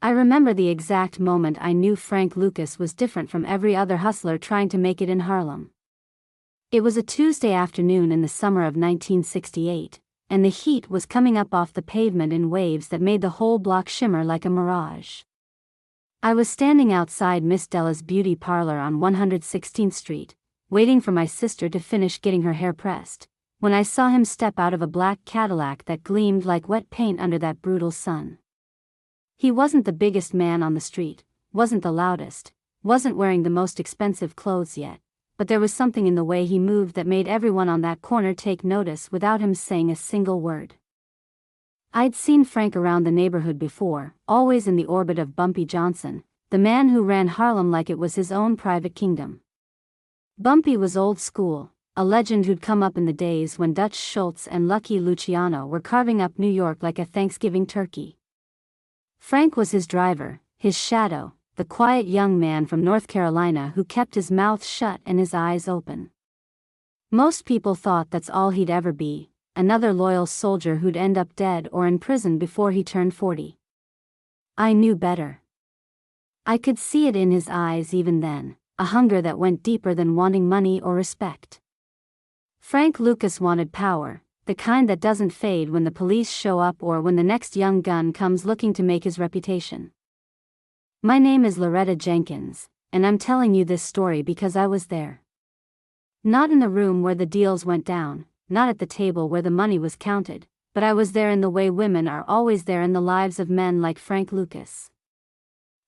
I remember the exact moment I knew Frank Lucas was different from every other hustler trying to make it in Harlem. It was a Tuesday afternoon in the summer of 1968, and the heat was coming up off the pavement in waves that made the whole block shimmer like a mirage. I was standing outside Miss Della's beauty parlor on 116th Street, waiting for my sister to finish getting her hair pressed, when I saw him step out of a black Cadillac that gleamed like wet paint under that brutal sun. He wasn't the biggest man on the street, wasn't the loudest, wasn't wearing the most expensive clothes yet, but there was something in the way he moved that made everyone on that corner take notice without him saying a single word. I'd seen Frank around the neighborhood before, always in the orbit of Bumpy Johnson, the man who ran Harlem like it was his own private kingdom. Bumpy was old school, a legend who'd come up in the days when Dutch Schultz and Lucky Luciano were carving up New York like a Thanksgiving turkey. Frank was his driver, his shadow, the quiet young man from North Carolina who kept his mouth shut and his eyes open. Most people thought that's all he'd ever be, another loyal soldier who'd end up dead or in prison before he turned 40. I knew better. I could see it in his eyes even then, a hunger that went deeper than wanting money or respect. Frank Lucas wanted power, the kind that doesn't fade when the police show up or when the next young gun comes looking to make his reputation. My name is Loretta Jenkins, and I'm telling you this story because I was there. Not in the room where the deals went down, not at the table where the money was counted, but I was there in the way women are always there in the lives of men like Frank Lucas.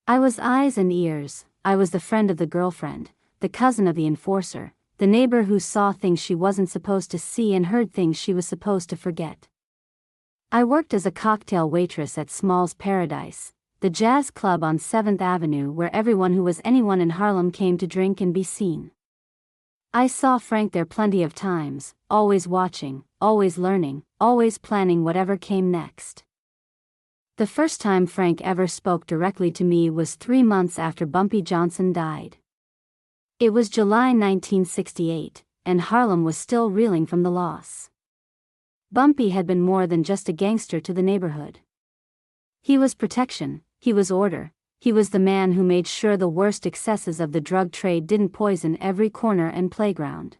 I was eyes and ears, I was the friend of the girlfriend, the cousin of the enforcer, the neighbor who saw things she wasn't supposed to see and heard things she was supposed to forget. I worked as a cocktail waitress at Small's Paradise, the jazz club on 7th Avenue where everyone who was anyone in Harlem came to drink and be seen. I saw Frank there plenty of times, always watching, always learning, always planning whatever came next. The first time Frank ever spoke directly to me was 3 months after Bumpy Johnson died. It was July 1968, and Harlem was still reeling from the loss. Bumpy had been more than just a gangster to the neighborhood. He was protection, he was order, he was the man who made sure the worst excesses of the drug trade didn't poison every corner and playground.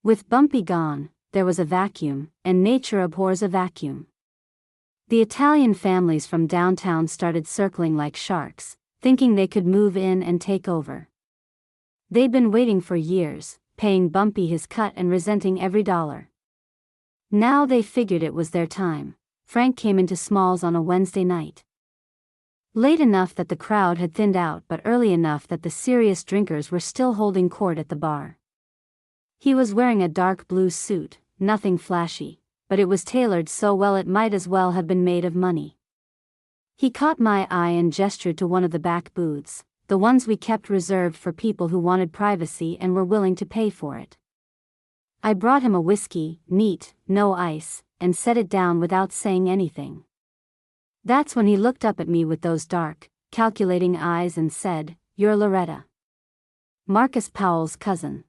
With Bumpy gone, there was a vacuum, and nature abhors a vacuum. The Italian families from downtown started circling like sharks, thinking they could move in and take over. They'd been waiting for years, paying Bumpy his cut and resenting every dollar. Now they figured it was their time. Frank came into Smalls on a Wednesday night. Late enough that the crowd had thinned out but early enough that the serious drinkers were still holding court at the bar. He was wearing a dark blue suit, nothing flashy, but it was tailored so well it might as well have been made of money. He caught my eye and gestured to one of the back booths, the ones we kept reserved for people who wanted privacy and were willing to pay for it. I brought him a whiskey, neat, no ice, and set it down without saying anything. That's when he looked up at me with those dark, calculating eyes and said, "You're Loretta. Marcus Powell's cousin."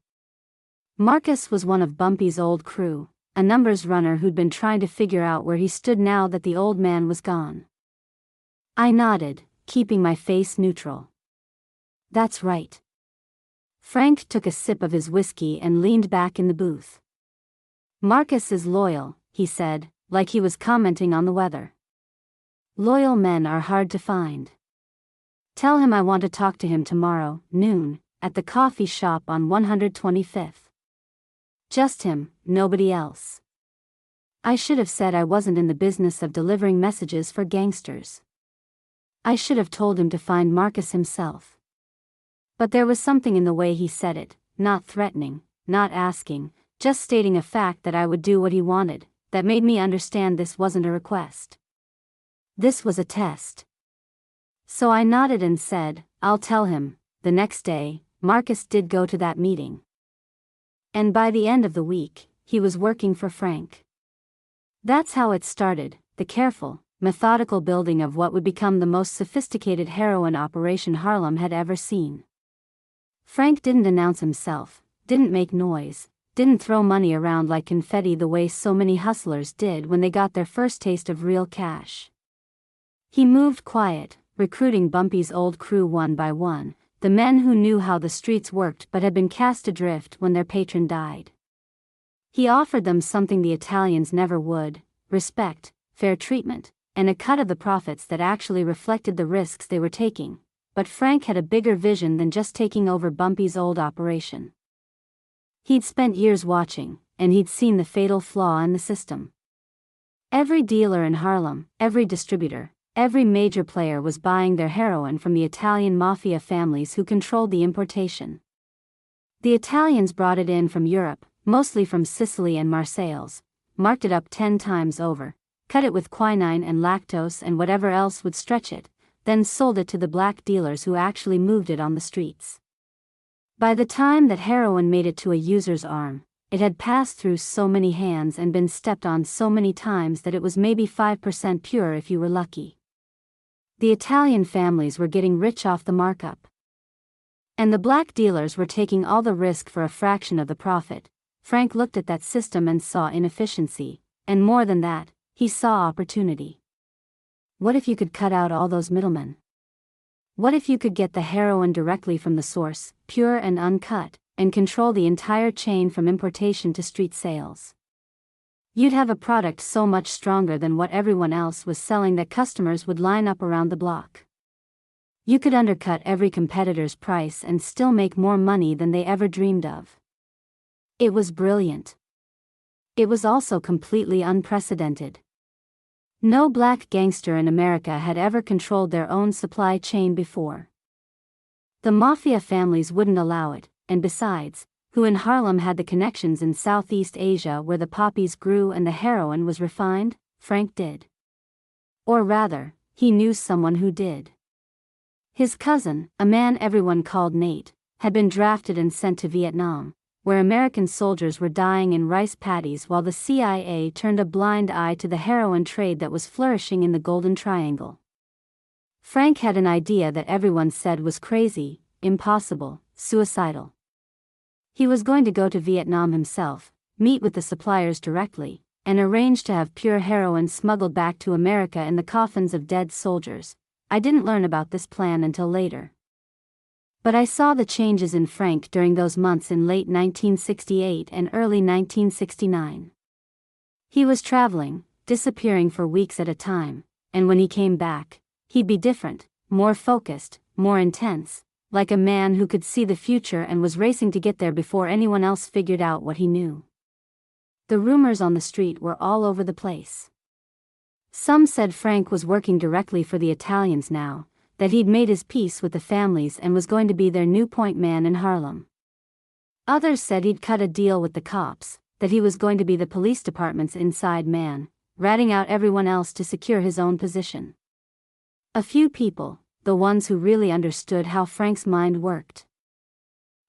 Marcus was one of Bumpy's old crew, a numbers runner who'd been trying to figure out where he stood now that the old man was gone. I nodded, keeping my face neutral. "That's right." Frank took a sip of his whiskey and leaned back in the booth. "Marcus is loyal," he said, like he was commenting on the weather. "Loyal men are hard to find. Tell him I want to talk to him tomorrow, noon, at the coffee shop on 125th. Just him, nobody else." I should have said I wasn't in the business of delivering messages for gangsters. I should have told him to find Marcus himself. But there was something in the way he said it, not threatening, not asking, just stating a fact that I would do what he wanted, that made me understand this wasn't a request. This was a test. So I nodded and said, "I'll tell him." The next day, Marcus did go to that meeting. And by the end of the week, he was working for Frank. That's how it started, the careful, methodical building of what would become the most sophisticated heroin operation Harlem had ever seen. Frank didn't announce himself, didn't make noise, didn't throw money around like confetti the way so many hustlers did when they got their first taste of real cash. He moved quiet, recruiting Bumpy's old crew one by one, the men who knew how the streets worked but had been cast adrift when their patron died. He offered them something the Italians never would: respect, fair treatment, and a cut of the profits that actually reflected the risks they were taking. But Frank had a bigger vision than just taking over Bumpy's old operation. He'd spent years watching, and he'd seen the fatal flaw in the system. Every dealer in Harlem, every distributor, every major player was buying their heroin from the Italian mafia families who controlled the importation. The Italians brought it in from Europe, mostly from Sicily and Marseilles, marked it up 10 times over, cut it with quinine and lactose and whatever else would stretch it, then sold it to the black dealers who actually moved it on the streets. By the time that heroin made it to a user's arm, it had passed through so many hands and been stepped on so many times that it was maybe 5% pure if you were lucky. The Italian families were getting rich off the markup. And the black dealers were taking all the risk for a fraction of the profit. Frank looked at that system and saw inefficiency, and more than that, he saw opportunity. What if you could cut out all those middlemen? What if you could get the heroin directly from the source, pure and uncut, and control the entire chain from importation to street sales? You'd have a product so much stronger than what everyone else was selling that customers would line up around the block. You could undercut every competitor's price and still make more money than they ever dreamed of. It was brilliant. It was also completely unprecedented. No black gangster in America had ever controlled their own supply chain before. The mafia families wouldn't allow it, and besides, who in Harlem had the connections in Southeast Asia where the poppies grew and the heroin was refined? Frank did. Or rather, he knew someone who did. His cousin, a man everyone called Nate, had been drafted and sent to Vietnam, where American soldiers were dying in rice paddies while the CIA turned a blind eye to the heroin trade that was flourishing in the Golden Triangle. Frank had an idea that everyone said was crazy, impossible, suicidal. He was going to go to Vietnam himself, meet with the suppliers directly, and arrange to have pure heroin smuggled back to America in the coffins of dead soldiers. I didn't learn about this plan until later. But I saw the changes in Frank during those months in late 1968 and early 1969. He was traveling, disappearing for weeks at a time, and when he came back, he'd be different, more focused, more intense, like a man who could see the future and was racing to get there before anyone else figured out what he knew. The rumors on the street were all over the place. Some said Frank was working directly for the Italians now, that he'd made his peace with the families and was going to be their new point man in Harlem. Others said he'd cut a deal with the cops, that he was going to be the police department's inside man, ratting out everyone else to secure his own position. A few people, the ones who really understood how Frank's mind worked,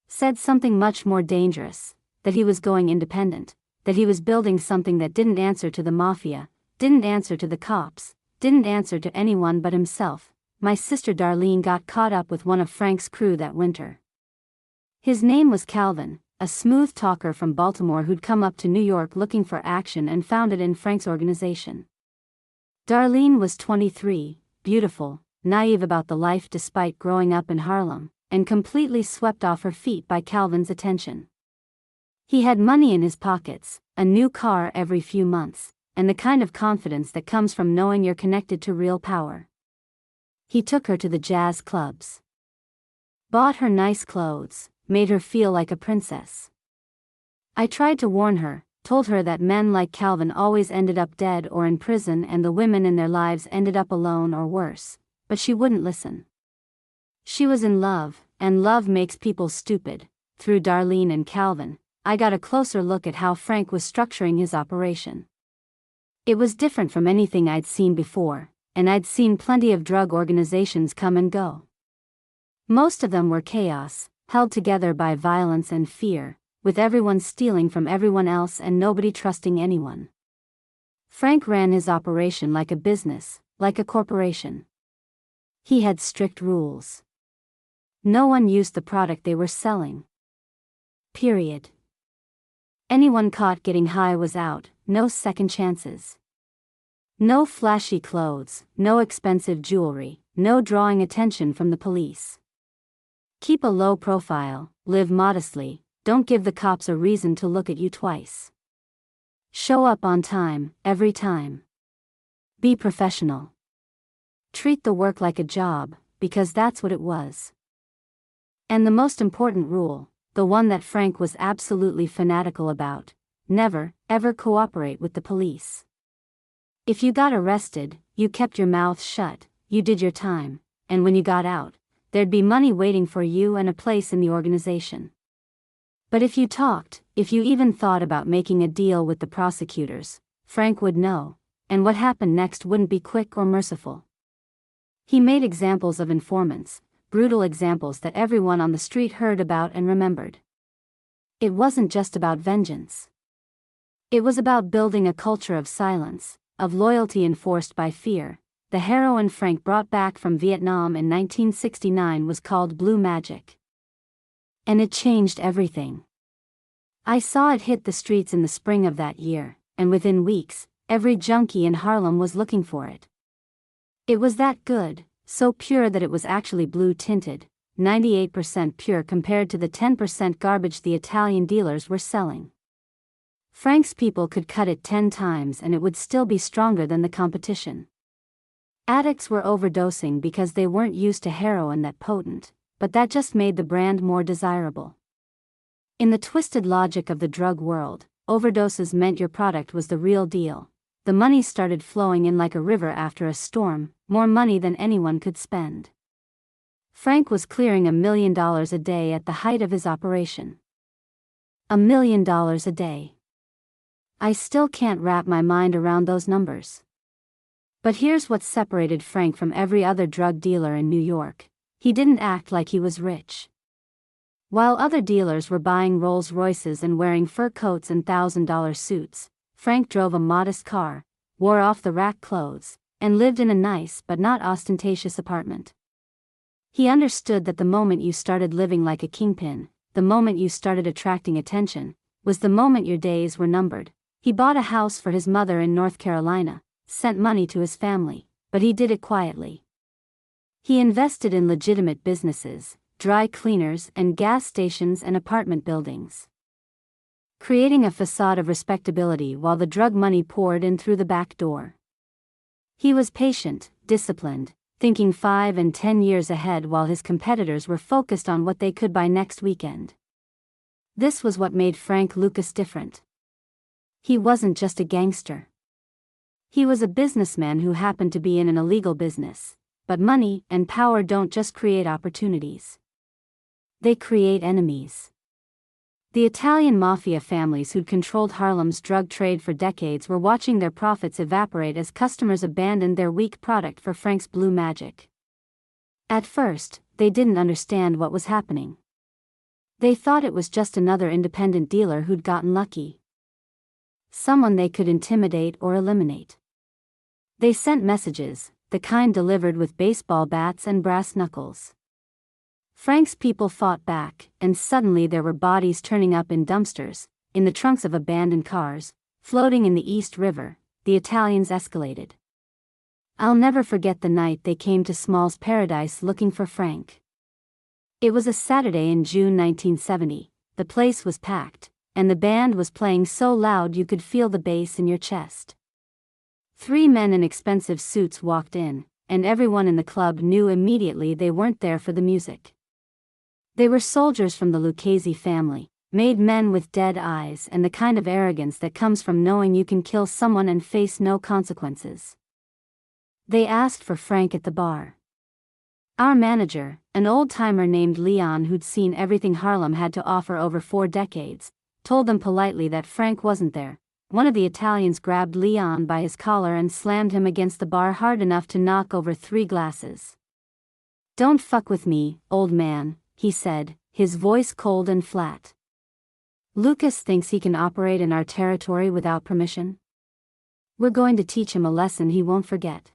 said something much more dangerous, that he was going independent, that he was building something that didn't answer to the mafia, didn't answer to the cops, didn't answer to anyone but himself. My sister Darlene got caught up with one of Frank's crew that winter. His name was Calvin, a smooth talker from Baltimore who'd come up to New York looking for action and found it in Frank's organization. Darlene was 23, beautiful, naive about the life despite growing up in Harlem, and completely swept off her feet by Calvin's attention. He had money in his pockets, a new car every few months, and the kind of confidence that comes from knowing you're connected to real power. He took her to the jazz clubs, bought her nice clothes, made her feel like a princess. I tried to warn her, told her that men like Calvin always ended up dead or in prison and the women in their lives ended up alone or worse, but she wouldn't listen. She was in love, and love makes people stupid. Through Darlene and Calvin, I got a closer look at how Frank was structuring his operation. It was different from anything I'd seen before, and I'd seen plenty of drug organizations come and go. Most of them were chaos, held together by violence and fear, with everyone stealing from everyone else and nobody trusting anyone. Frank ran his operation like a business, like a corporation. He had strict rules. No one used the product they were selling. Period. Anyone caught getting high was out, no second chances. No flashy clothes, no expensive jewelry, no drawing attention from the police. Keep a low profile, live modestly, don't give the cops a reason to look at you twice. Show up on time, every time. Be professional. Treat the work like a job, because that's what it was. And the most important rule, the one that Frank was absolutely fanatical about: never, ever cooperate with the police. If you got arrested, you kept your mouth shut, you did your time, and when you got out, there'd be money waiting for you and a place in the organization. But if you talked, if you even thought about making a deal with the prosecutors, Frank would know, and what happened next wouldn't be quick or merciful. He made examples of informants, brutal examples that everyone on the street heard about and remembered. It wasn't just about vengeance. It was about building a culture of silence, of loyalty enforced by fear. The heroine Frank brought back from Vietnam in 1969 was called Blue Magic. And it changed everything. I saw it hit the streets in the spring of that year, and within weeks, every junkie in Harlem was looking for it. It was that good, so pure that it was actually blue-tinted, 98% pure compared to the 10% garbage the Italian dealers were selling. Frank's people could cut it 10 times and it would still be stronger than the competition. Addicts were overdosing because they weren't used to heroin that potent, but that just made the brand more desirable. In the twisted logic of the drug world, overdoses meant your product was the real deal. The money started flowing in like a river after a storm, more money than anyone could spend. Frank was clearing $1 million a day at the height of his operation. $1 million a day. I still can't wrap my mind around those numbers. But here's what separated Frank from every other drug dealer in New York: he didn't act like he was rich. While other dealers were buying Rolls Royces and wearing fur coats and $1,000 suits, Frank drove a modest car, wore off-the-rack clothes, and lived in a nice but not ostentatious apartment. He understood that the moment you started living like a kingpin, the moment you started attracting attention, was the moment your days were numbered. He bought a house for his mother in North Carolina, sent money to his family, but he did it quietly. He invested in legitimate businesses, dry cleaners and gas stations and apartment buildings, creating a facade of respectability while the drug money poured in through the back door. He was patient, disciplined, thinking 5 and 10 years ahead while his competitors were focused on what they could buy next weekend. This was what made Frank Lucas different. He wasn't just a gangster. He was a businessman who happened to be in an illegal business. But money and power don't just create opportunities. They create enemies. The Italian mafia families who'd controlled Harlem's drug trade for decades were watching their profits evaporate as customers abandoned their weak product for Frank's Blue Magic. At first, they didn't understand what was happening. They thought it was just another independent dealer who'd gotten lucky. Someone they could intimidate or eliminate. They sent messages, the kind delivered with baseball bats and brass knuckles. Frank's people fought back, and suddenly there were bodies turning up in dumpsters, in the trunks of abandoned cars, floating in the East River. The Italians escalated. I'll never forget the night they came to Small's Paradise looking for Frank. It was a Saturday in June 1970, the place was packed, and the band was playing so loud you could feel the bass in your chest. 3 men in expensive suits walked in, and everyone in the club knew immediately they weren't there for the music. They were soldiers from the Lucchese family, made men with dead eyes and the kind of arrogance that comes from knowing you can kill someone and face no consequences. They asked for Frank at the bar. Our manager, an old-timer named Leon who'd seen everything Harlem had to offer over 4 decades, told them politely that Frank wasn't there. One of the Italians grabbed Leon by his collar and slammed him against the bar hard enough to knock over 3 glasses. "Don't fuck with me, old man," he said, his voice cold and flat. "Lucas thinks he can operate in our territory without permission? We're going to teach him a lesson he won't forget."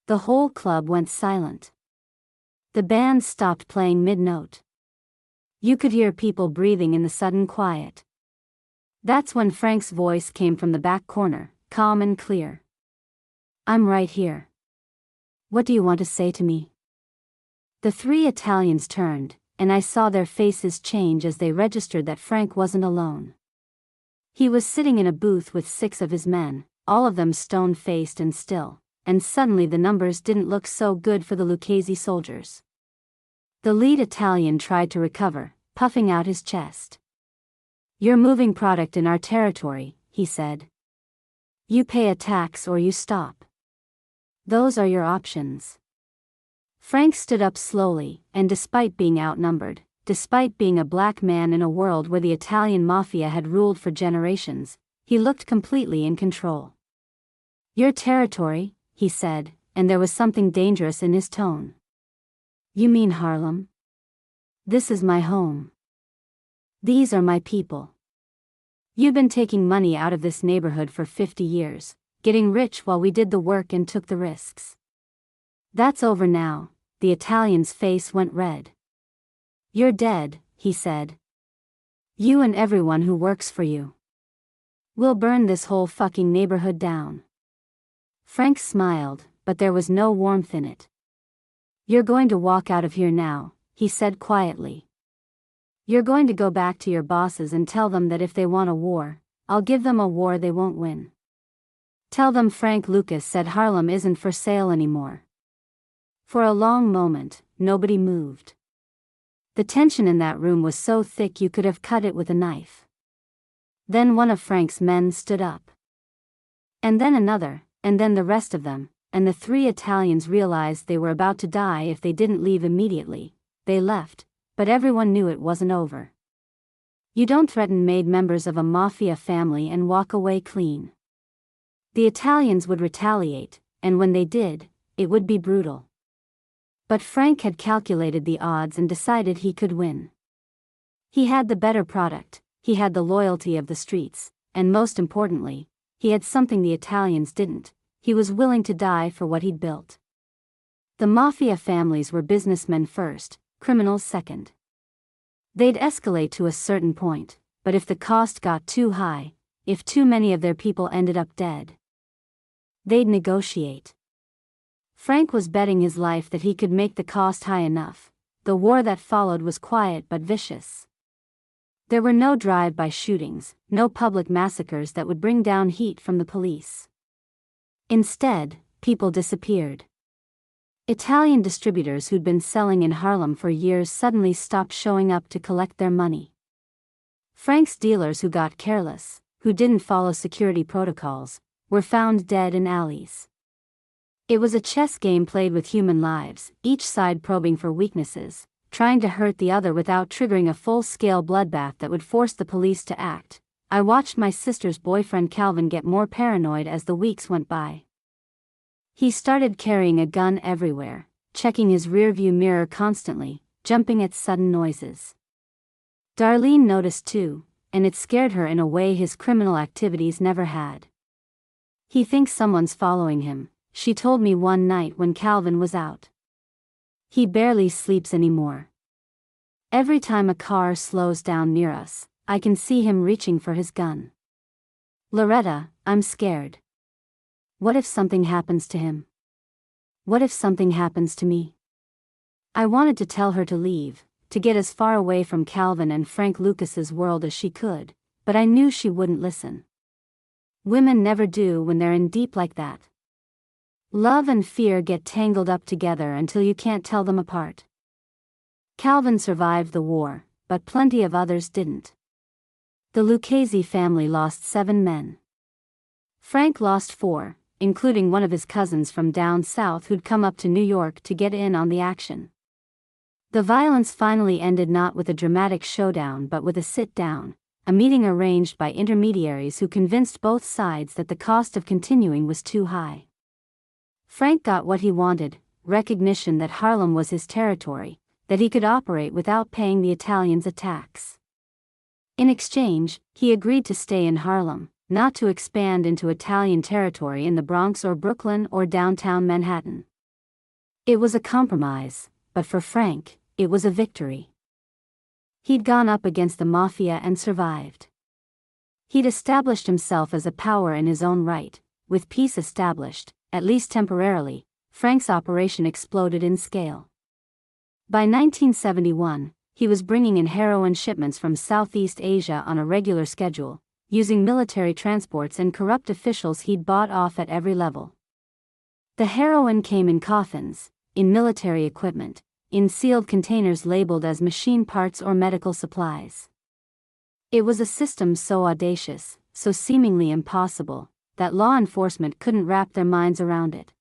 The whole club went silent. The band stopped playing mid-note. You could hear people breathing in the sudden quiet. That's when Frank's voice came from the back corner, calm and clear. "I'm right here. What do you want to say to me? The three Italians turned, and I saw their faces change as they registered that Frank wasn't alone. He was sitting in a booth with 6 of his men, all of them stone-faced and still, and suddenly the numbers didn't look so good for the Lucchese soldiers. The lead Italian tried to recover, puffing out his chest. "You're moving product in our territory," he said. "You pay a tax or you stop. Those are your options." Frank stood up slowly, and despite being outnumbered, despite being a black man in a world where the Italian mafia had ruled for generations, he looked completely in control. "Your territory," he said, and there was something dangerous in his tone. "You mean Harlem? This is my home. These are my people. You've been taking money out of this neighborhood for 50 years, getting rich while we did the work and took the risks. That's over now." The Italian's face went red. "You're dead," he said. "You and everyone who works for you. We'll burn this whole fucking neighborhood down." Frank smiled, but there was no warmth in it. "You're going to walk out of here now," he said quietly. "You're going to go back to your bosses and tell them that if they want a war, I'll give them a war they won't win. Tell them Frank Lucas said Harlem isn't for sale anymore." For a long moment, nobody moved. The tension in that room was so thick you could have cut it with a knife. Then one of Frank's men stood up. And then another, and then the rest of them, and the 3 Italians realized they were about to die if they didn't leave immediately. They left, but everyone knew it wasn't over. You don't threaten made members of a mafia family and walk away clean. The Italians would retaliate, and when they did, it would be brutal. But Frank had calculated the odds and decided he could win. He had the better product, he had the loyalty of the streets, and most importantly, he had something the Italians didn't: he was willing to die for what he'd built. The mafia families were businessmen first, criminals second. They'd escalate to a certain point, but if the cost got too high, if too many of their people ended up dead, they'd negotiate. Frank was betting his life that he could make the cost high enough. The war that followed was quiet but vicious. There were no drive-by shootings, no public massacres that would bring down heat from the police. Instead, people disappeared. Italian distributors who'd been selling in Harlem for years suddenly stopped showing up to collect their money. Frank's dealers who got careless, who didn't follow security protocols, were found dead in alleys. It was a chess game played with human lives, each side probing for weaknesses, trying to hurt the other without triggering a full-scale bloodbath that would force the police to act. I watched my sister's boyfriend Calvin get more paranoid as the weeks went by. He started carrying a gun everywhere, checking his rearview mirror constantly, jumping at sudden noises. Darlene noticed too, and it scared her in a way his criminal activities never had. "He thinks someone's following him," she told me one night when Calvin was out. "He barely sleeps anymore. Every time a car slows down near us, I can see him reaching for his gun. Loretta, I'm scared. What if something happens to him? What if something happens to me?" I wanted to tell her to leave, to get as far away from Calvin and Frank Lucas's world as she could, but I knew she wouldn't listen. Women never do when they're in deep like that. Love and fear get tangled up together until you can't tell them apart. Calvin survived the war, but plenty of others didn't. The Lucchese family lost 7 men. Frank lost 4, including one of his cousins from down south who'd come up to New York to get in on the action. The violence finally ended not with a dramatic showdown but with a sit-down, a meeting arranged by intermediaries who convinced both sides that the cost of continuing was too high. Frank got what he wanted: recognition that Harlem was his territory, that he could operate without paying the Italians a tax. In exchange, he agreed to stay in Harlem, not to expand into Italian territory in the Bronx or Brooklyn or downtown Manhattan. It was a compromise, but for Frank, it was a victory. He'd gone up against the mafia and survived. He'd established himself as a power in his own right. With peace established, at least temporarily, Frank's operation exploded in scale. By 1971, he was bringing in heroin shipments from Southeast Asia on a regular schedule, using military transports and corrupt officials he'd bought off at every level. The heroin came in coffins, in military equipment, in sealed containers labeled as machine parts or medical supplies. It was a system so audacious, so seemingly impossible, that law enforcement couldn't wrap their minds around it.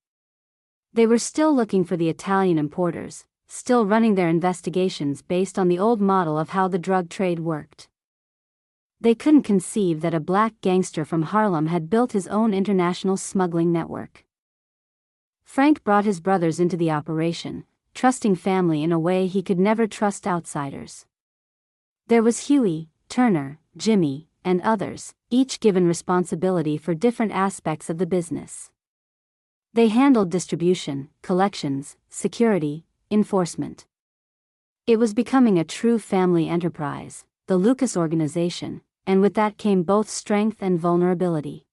They were still looking for the Italian importers, still running their investigations based on the old model of how the drug trade worked. They couldn't conceive that a black gangster from Harlem had built his own international smuggling network. Frank brought his brothers into the operation, trusting family in a way he could never trust outsiders. There was Huey, Turner, Jimmy, and others, each given responsibility for different aspects of the business. They handled distribution, collections, security, enforcement. It was becoming a true family enterprise, the Lucas organization, and with that came both strength and vulnerability.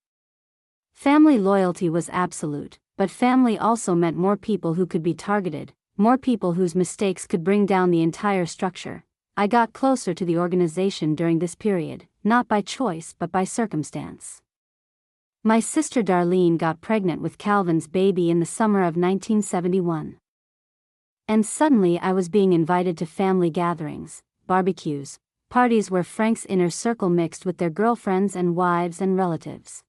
Family loyalty was absolute, but family also meant more people who could be targeted, more people whose mistakes could bring down the entire structure. I got closer to the organization during this period, not by choice but by circumstance. My sister Darlene got pregnant with Calvin's baby in the summer of 1971. And suddenly I was being invited to family gatherings, barbecues, parties where Frank's inner circle mixed with their girlfriends and wives and relatives.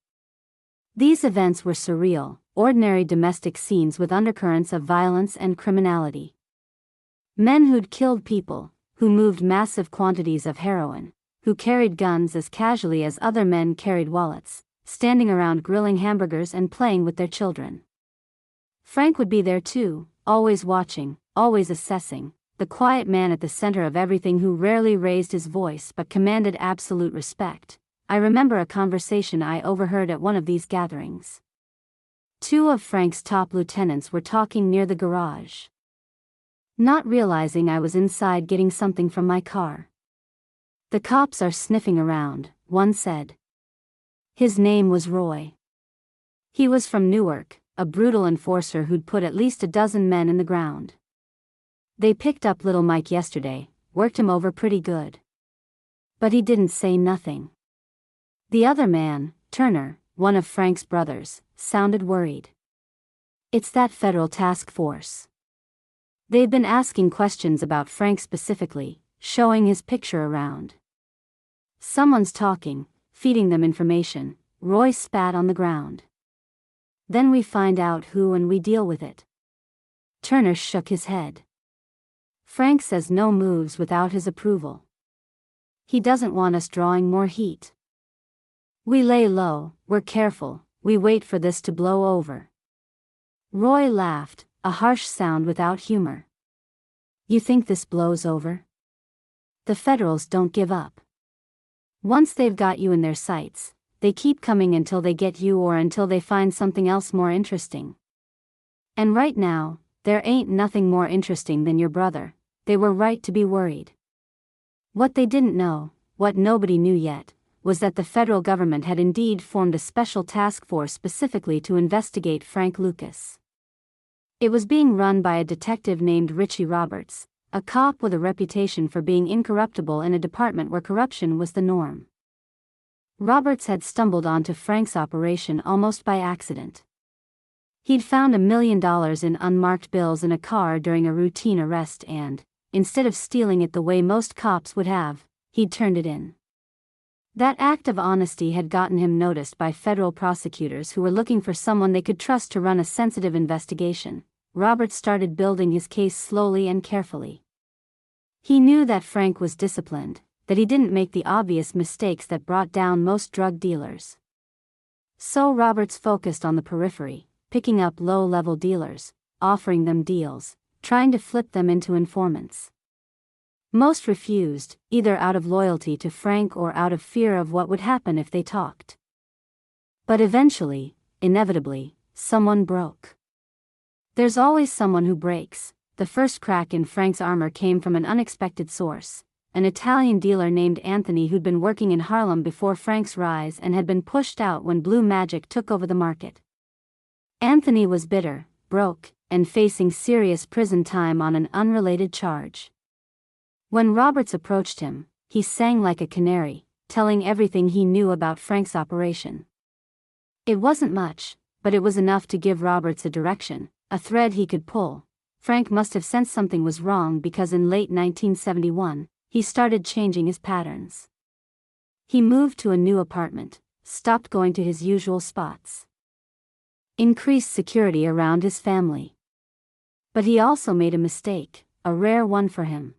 These events were surreal, ordinary domestic scenes with undercurrents of violence and criminality. Men who'd killed people, who moved massive quantities of heroin, who carried guns as casually as other men carried wallets, standing around grilling hamburgers and playing with their children. Frank would be there too, always watching, always assessing, the quiet man at the center of everything who rarely raised his voice but commanded absolute respect. I remember a conversation I overheard at one of these gatherings. Two of Frank's top lieutenants were talking near the garage. Not realizing I was inside getting something from my car. "The cops are sniffing around," one said. His name was Roy. He was from Newark, a brutal enforcer who'd put at least a dozen men in the ground. "They picked up little Mike yesterday, worked him over pretty good. But he didn't say nothing." The other man, Turner, one of Frank's brothers, sounded worried. "It's that federal task force. They've been asking questions about Frank specifically, showing his picture around. Someone's talking, feeding them information." Roy spat on the ground. "Then we find out who and we deal with it." Turner shook his head. "Frank says no moves without his approval. He doesn't want us drawing more heat. We lay low, we're careful, we wait for this to blow over." Roy laughed, a harsh sound without humor. "You think this blows over? The Federals don't give up. Once they've got you in their sights, they keep coming until they get you or until they find something else more interesting. And right now, there ain't nothing more interesting than your brother." They were right to be worried. What they didn't know, what nobody knew yet, was that the federal government had indeed formed a special task force specifically to investigate Frank Lucas. It was being run by a detective named Richie Roberts, a cop with a reputation for being incorruptible in a department where corruption was the norm. Roberts had stumbled onto Frank's operation almost by accident. He'd found $1 million in unmarked bills in a car during a routine arrest and, instead of stealing it the way most cops would have, he'd turned it in. That act of honesty had gotten him noticed by federal prosecutors who were looking for someone they could trust to run a sensitive investigation. Roberts started building his case slowly and carefully. He knew that Frank was disciplined, that he didn't make the obvious mistakes that brought down most drug dealers. So Roberts focused on the periphery, picking up low-level dealers, offering them deals, trying to flip them into informants. Most refused, either out of loyalty to Frank or out of fear of what would happen if they talked. But eventually, inevitably, someone broke. There's always someone who breaks. The first crack in Frank's armor came from an unexpected source, an Italian dealer named Anthony who'd been working in Harlem before Frank's rise and had been pushed out when blue magic took over the market. Anthony was bitter, broke, and facing serious prison time on an unrelated charge. When Roberts approached him, he sang like a canary, telling everything he knew about Frank's operation. It wasn't much, but it was enough to give Roberts a direction, a thread he could pull. Frank must have sensed something was wrong because in late 1971, he started changing his patterns. He moved to a new apartment, stopped going to his usual spots, increased security around his family. But he also made a mistake, a rare one for him.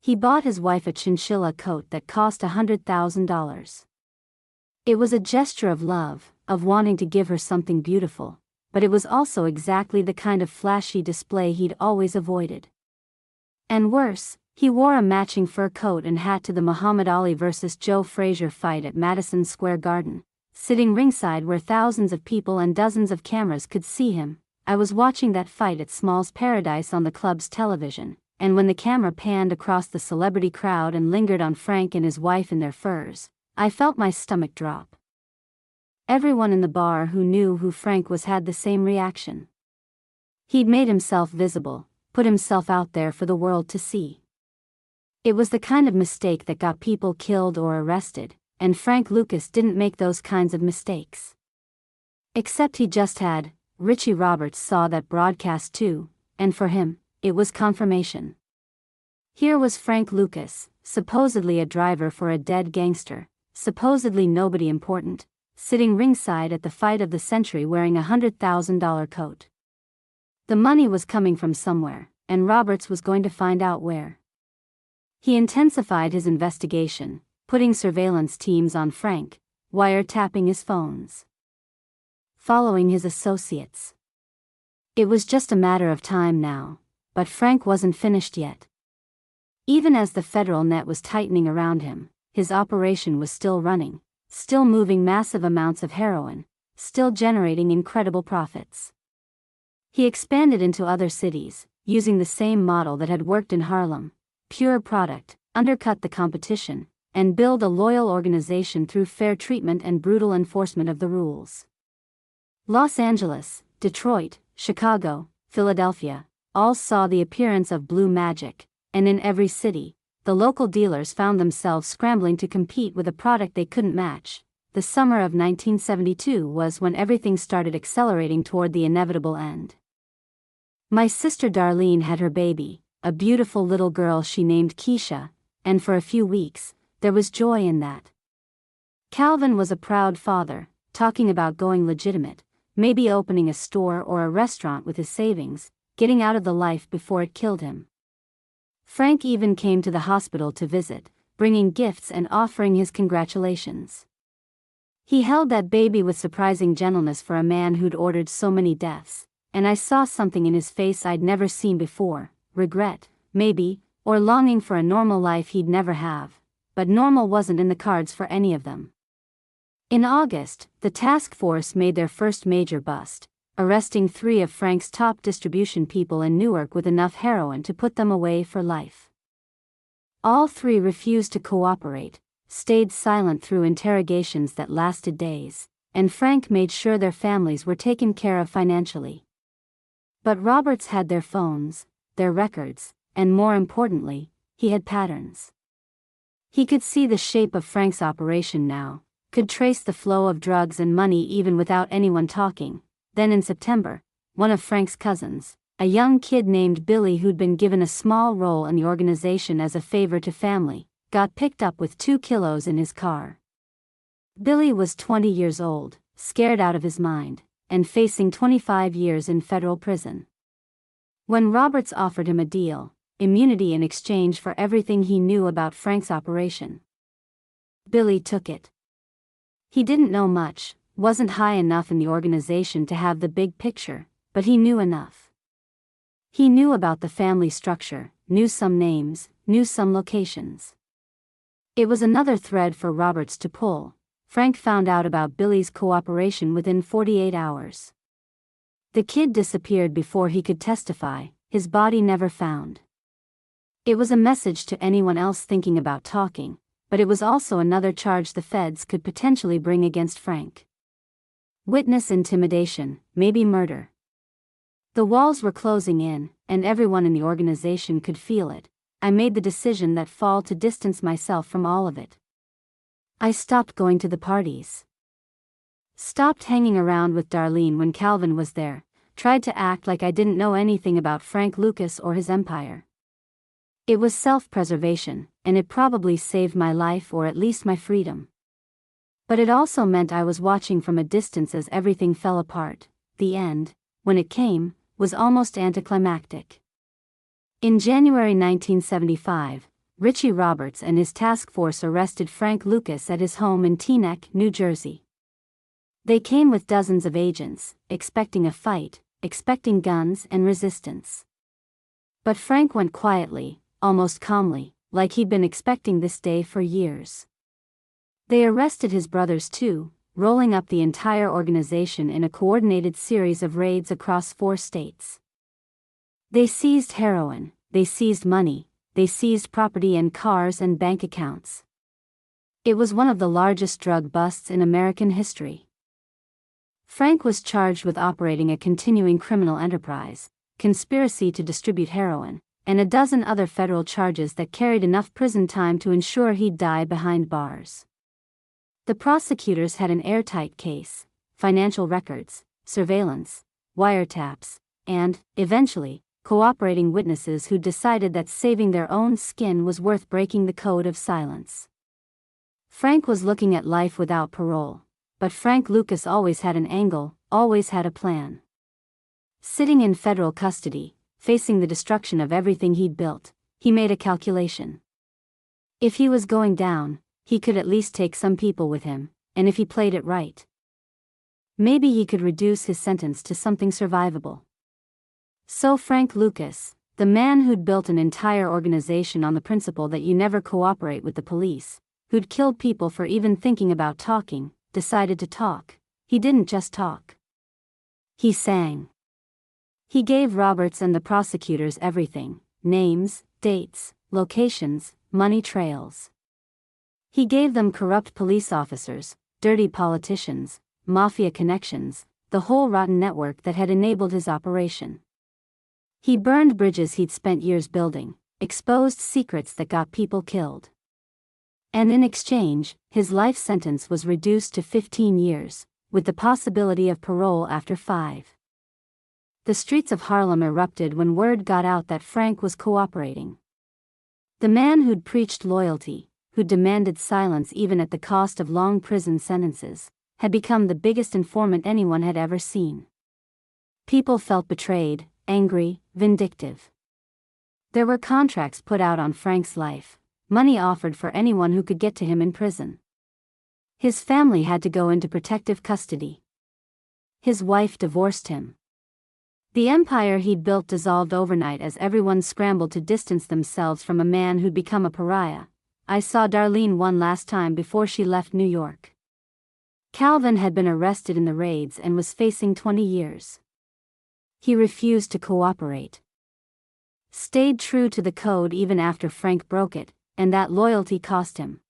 He bought his wife a chinchilla coat that cost $100,000. It was a gesture of love, of wanting to give her something beautiful, but it was also exactly the kind of flashy display he'd always avoided. And worse, he wore a matching fur coat and hat to the Muhammad Ali vs. Joe Frazier fight at Madison Square Garden, sitting ringside where thousands of people and dozens of cameras could see him. I was watching that fight at Small's Paradise on the club's television, and when the camera panned across the celebrity crowd and lingered on Frank and his wife in their furs, I felt my stomach drop. Everyone in the bar who knew who Frank was had the same reaction. He'd made himself visible, put himself out there for the world to see. It was the kind of mistake that got people killed or arrested, and Frank Lucas didn't make those kinds of mistakes. Except he just had. Richie Roberts saw that broadcast too, and for him, it was confirmation. Here was Frank Lucas, supposedly a driver for a dead gangster, supposedly nobody important, sitting ringside at the fight of the century wearing a $100,000 coat. The money was coming from somewhere, and Roberts was going to find out where. He intensified his investigation, putting surveillance teams on Frank, wiretapping his phones, following his associates. It was just a matter of time now, but Frank wasn't finished yet. Even as the federal net was tightening around him, his operation was still running, still moving massive amounts of heroin, still generating incredible profits. He expanded into other cities, using the same model that had worked in Harlem: pure product, undercut the competition, and build a loyal organization through fair treatment and brutal enforcement of the rules. Los Angeles, Detroit, Chicago, Philadelphia, all saw the appearance of blue magic, and in every city, the local dealers found themselves scrambling to compete with a product they couldn't match. The summer of 1972 was when everything started accelerating toward the inevitable end. My sister Darlene had her baby, a beautiful little girl she named Keisha, and for a few weeks, there was joy in that. Calvin was a proud father, talking about going legitimate, maybe opening a store or a restaurant with his savings, getting out of the life before it killed him. Frank even came to the hospital to visit, bringing gifts and offering his congratulations. He held that baby with surprising gentleness for a man who'd ordered so many deaths, and I saw something in his face I'd never seen before: regret, maybe, or longing for a normal life he'd never have, but normal wasn't in the cards for any of them. In August, the task force made their first major bust, arresting 3 of Frank's top distribution people in Newark with enough heroin to put them away for life. All 3 refused to cooperate, stayed silent through interrogations that lasted days, and Frank made sure their families were taken care of financially. But Roberts had their phones, their records, and more importantly, he had patterns. He could see the shape of Frank's operation now, could trace the flow of drugs and money even without anyone talking. Then in September, one of Frank's cousins, a young kid named Billy who'd been given a small role in the organization as a favor to family, got picked up with 2 kilos in his car. Billy was 20 years old, scared out of his mind, and facing 25 years in federal prison. When Roberts offered him a deal, immunity in exchange for everything he knew about Frank's operation, Billy took it. He didn't know much, wasn't high enough in the organization to have the big picture, but he knew enough. He knew about the family structure, knew some names, knew some locations. It was another thread for Roberts to pull. Frank found out about Billy's cooperation within 48 hours. The kid disappeared before he could testify, his body never found. It was a message to anyone else thinking about talking, but it was also another charge the feds could potentially bring against Frank. Witness intimidation, maybe murder. The walls were closing in, and everyone in the organization could feel it. I made the decision that fall to distance myself from all of it. I stopped going to the parties. Stopped hanging around with Darlene when Calvin was there, tried to act like I didn't know anything about Frank Lucas or his empire. It was self-preservation, and it probably saved my life or at least my freedom. But it also meant I was watching from a distance as everything fell apart. The end, when it came, was almost anticlimactic. In January 1975, Richie Roberts and his task force arrested Frank Lucas at his home in Teaneck, New Jersey. They came with dozens of agents, expecting a fight, expecting guns and resistance. But Frank went quietly, almost calmly, like he'd been expecting this day for years. They arrested his brothers too, rolling up the entire organization in a coordinated series of raids across 4 states. They seized heroin, they seized money, they seized property and cars and bank accounts. It was one of the largest drug busts in American history. Frank was charged with operating a continuing criminal enterprise, conspiracy to distribute heroin, and a dozen other federal charges that carried enough prison time to ensure he'd die behind bars. The prosecutors had an airtight case, financial records, surveillance, wiretaps, and, eventually, cooperating witnesses who decided that saving their own skin was worth breaking the code of silence. Frank was looking at life without parole, but Frank Lucas always had an angle, always had a plan. Sitting in federal custody, facing the destruction of everything he'd built, he made a calculation. If he was going down, he could at least take some people with him, and if he played it right, maybe he could reduce his sentence to something survivable. So Frank Lucas, the man who'd built an entire organization on the principle that you never cooperate with the police, who'd killed people for even thinking about talking, decided to talk. He didn't just talk. He sang. He gave Roberts and the prosecutors everything: names, dates, locations, money trails. He gave them corrupt police officers, dirty politicians, mafia connections, the whole rotten network that had enabled his operation. He burned bridges he'd spent years building, exposed secrets that got people killed. And in exchange, his life sentence was reduced to 15 years, with the possibility of parole after 5. The streets of Harlem erupted when word got out that Frank was cooperating. The man who'd preached loyalty, who demanded silence even at the cost of long prison sentences, had become the biggest informant anyone had ever seen. People felt betrayed, angry, vindictive. There were contracts put out on Frank's life, money offered for anyone who could get to him in prison. His family had to go into protective custody. His wife divorced him. The empire he'd built dissolved overnight as everyone scrambled to distance themselves from a man who'd become a pariah. I saw Darlene one last time before she left New York. Calvin had been arrested in the raids and was facing 20 years. He refused to cooperate. Stayed true to the code even after Frank broke it, and that loyalty cost him.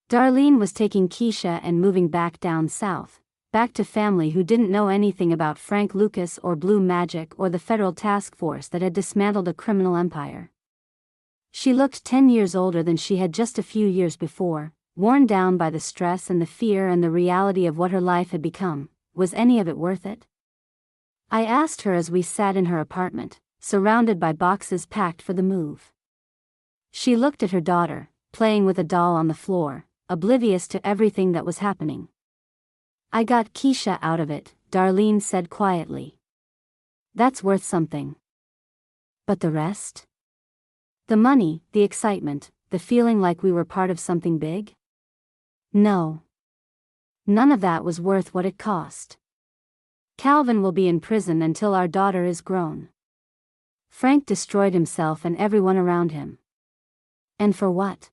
Darlene was taking Keisha and moving back down south, back to family who didn't know anything about Frank Lucas or blue magic or the federal task force that had dismantled a criminal empire. She looked 10 years older than she had just a few years before, worn down by the stress and the fear and the reality of what her life had become. Was any of it worth it? I asked her as we sat in her apartment, surrounded by boxes packed for the move. She looked at her daughter, playing with a doll on the floor, oblivious to everything that was happening. I got Keisha out of it, Darlene said quietly. That's worth something. But the rest? The money, the excitement, the feeling like we were part of something big? No. None of that was worth what it cost. Calvin will be in prison until our daughter is grown. Frank destroyed himself and everyone around him. And for what?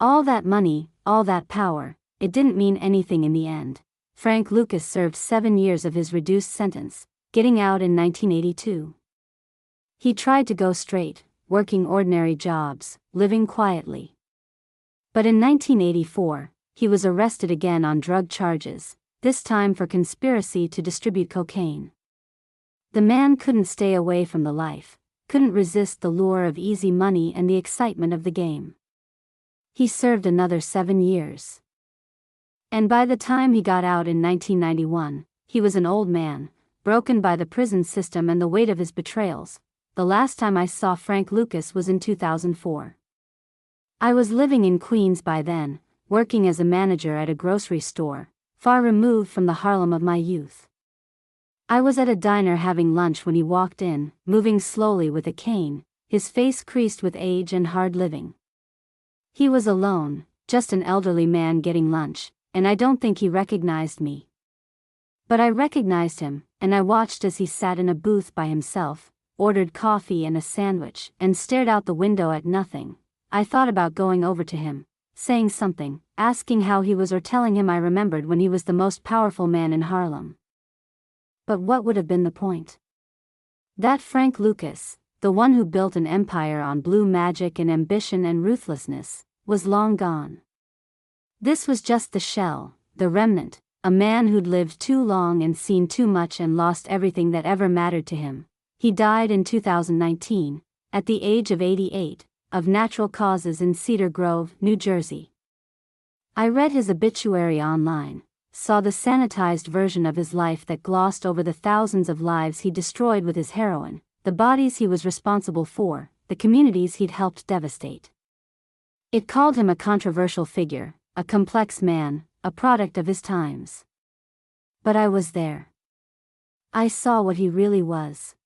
All that money, all that power, it didn't mean anything in the end. Frank Lucas served 7 years of his reduced sentence, getting out in 1982. He tried to go straight, working ordinary jobs, living quietly. But in 1984, he was arrested again on drug charges, this time for conspiracy to distribute cocaine. The man couldn't stay away from the life, couldn't resist the lure of easy money and the excitement of the game. He served another 7 years. And by the time he got out in 1991, he was an old man, broken by the prison system and the weight of his betrayals. The last time I saw Frank Lucas was in 2004. I was living in Queens by then, working as a manager at a grocery store, far removed from the Harlem of my youth. I was at a diner having lunch when he walked in, moving slowly with a cane, his face creased with age and hard living. He was alone, just an elderly man getting lunch, and I don't think he recognized me. But I recognized him, and I watched as he sat in a booth by himself, ordered coffee and a sandwich, and stared out the window at nothing. I thought about going over to him, saying something, asking how he was or telling him I remembered when he was the most powerful man in Harlem. But what would have been the point? That Frank Lucas, the one who built an empire on blue magic and ambition and ruthlessness, was long gone. This was just the shell, the remnant, a man who'd lived too long and seen too much and lost everything that ever mattered to him. He died in 2019, at the age of 88, of natural causes in Cedar Grove, New Jersey. I read his obituary online, saw the sanitized version of his life that glossed over the thousands of lives he destroyed with his heroin, the bodies he was responsible for, the communities he'd helped devastate. It called him a controversial figure, a complex man, a product of his times. But I was there. I saw what he really was.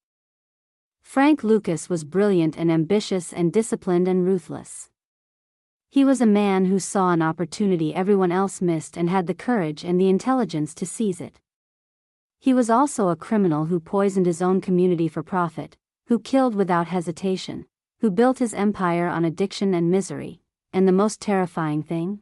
Frank Lucas was brilliant and ambitious and disciplined and ruthless. He was a man who saw an opportunity everyone else missed and had the courage and the intelligence to seize it. He was also a criminal who poisoned his own community for profit, who killed without hesitation, who built his empire on addiction and misery, and the most terrifying thing?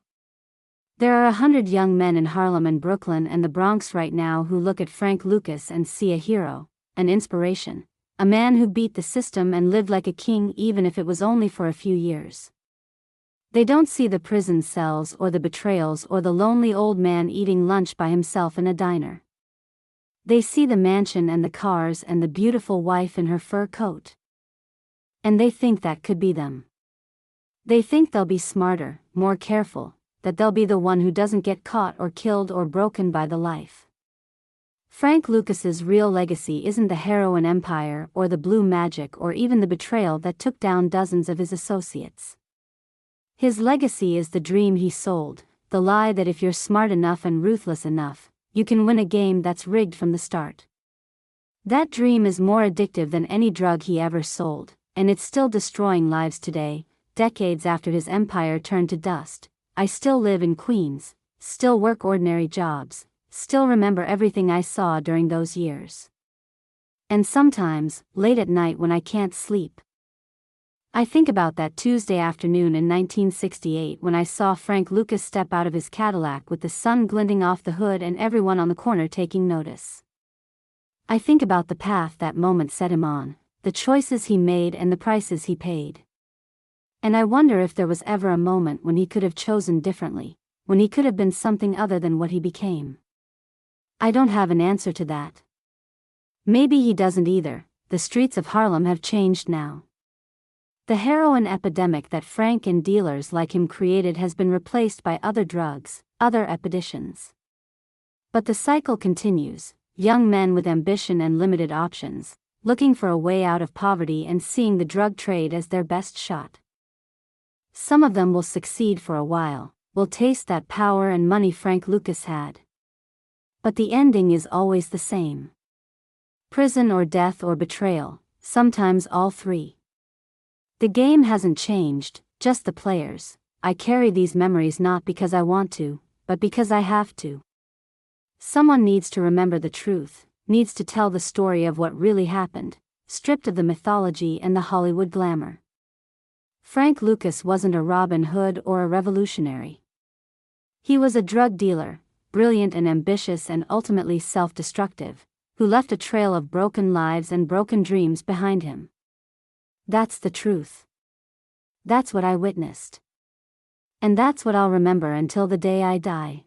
There are 100 young men in Harlem and Brooklyn and the Bronx right now who look at Frank Lucas and see a hero, an inspiration, a man who beat the system and lived like a king even if it was only for a few years. They don't see the prison cells or the betrayals or the lonely old man eating lunch by himself in a diner. They see the mansion and the cars and the beautiful wife in her fur coat. And they think that could be them. They think they'll be smarter, more careful, that they'll be the one who doesn't get caught or killed or broken by the life. Frank Lucas's real legacy isn't the heroin empire or the blue magic or even the betrayal that took down dozens of his associates. His legacy is the dream he sold, the lie that if you're smart enough and ruthless enough, you can win a game that's rigged from the start. That dream is more addictive than any drug he ever sold, and it's still destroying lives today, decades after his empire turned to dust. I still live in Queens, still work ordinary jobs, still remember everything I saw during those years. And sometimes, late at night when I can't sleep, I think about that Tuesday afternoon in 1968 when I saw Frank Lucas step out of his Cadillac with the sun glinting off the hood and everyone on the corner taking notice. I think about the path that moment set him on, the choices he made and the prices he paid. And I wonder if there was ever a moment when he could have chosen differently, when he could have been something other than what he became. I don't have an answer to that. Maybe he doesn't either. The streets of Harlem have changed now. The heroin epidemic that Frank and dealers like him created has been replaced by other drugs, other epidemics. But the cycle continues, young men with ambition and limited options, looking for a way out of poverty and seeing the drug trade as their best shot. Some of them will succeed for a while, will taste that power and money Frank Lucas had. But the ending is always the same. Prison or death or betrayal, sometimes all three. The game hasn't changed, just the players. I carry these memories not because I want to, but because I have to. Someone needs to remember the truth, needs to tell the story of what really happened, stripped of the mythology and the Hollywood glamour. Frank Lucas wasn't a Robin Hood or a revolutionary. He was a drug dealer, brilliant and ambitious and ultimately self-destructive, who left a trail of broken lives and broken dreams behind him. That's the truth. That's what I witnessed. And that's what I'll remember until the day I die.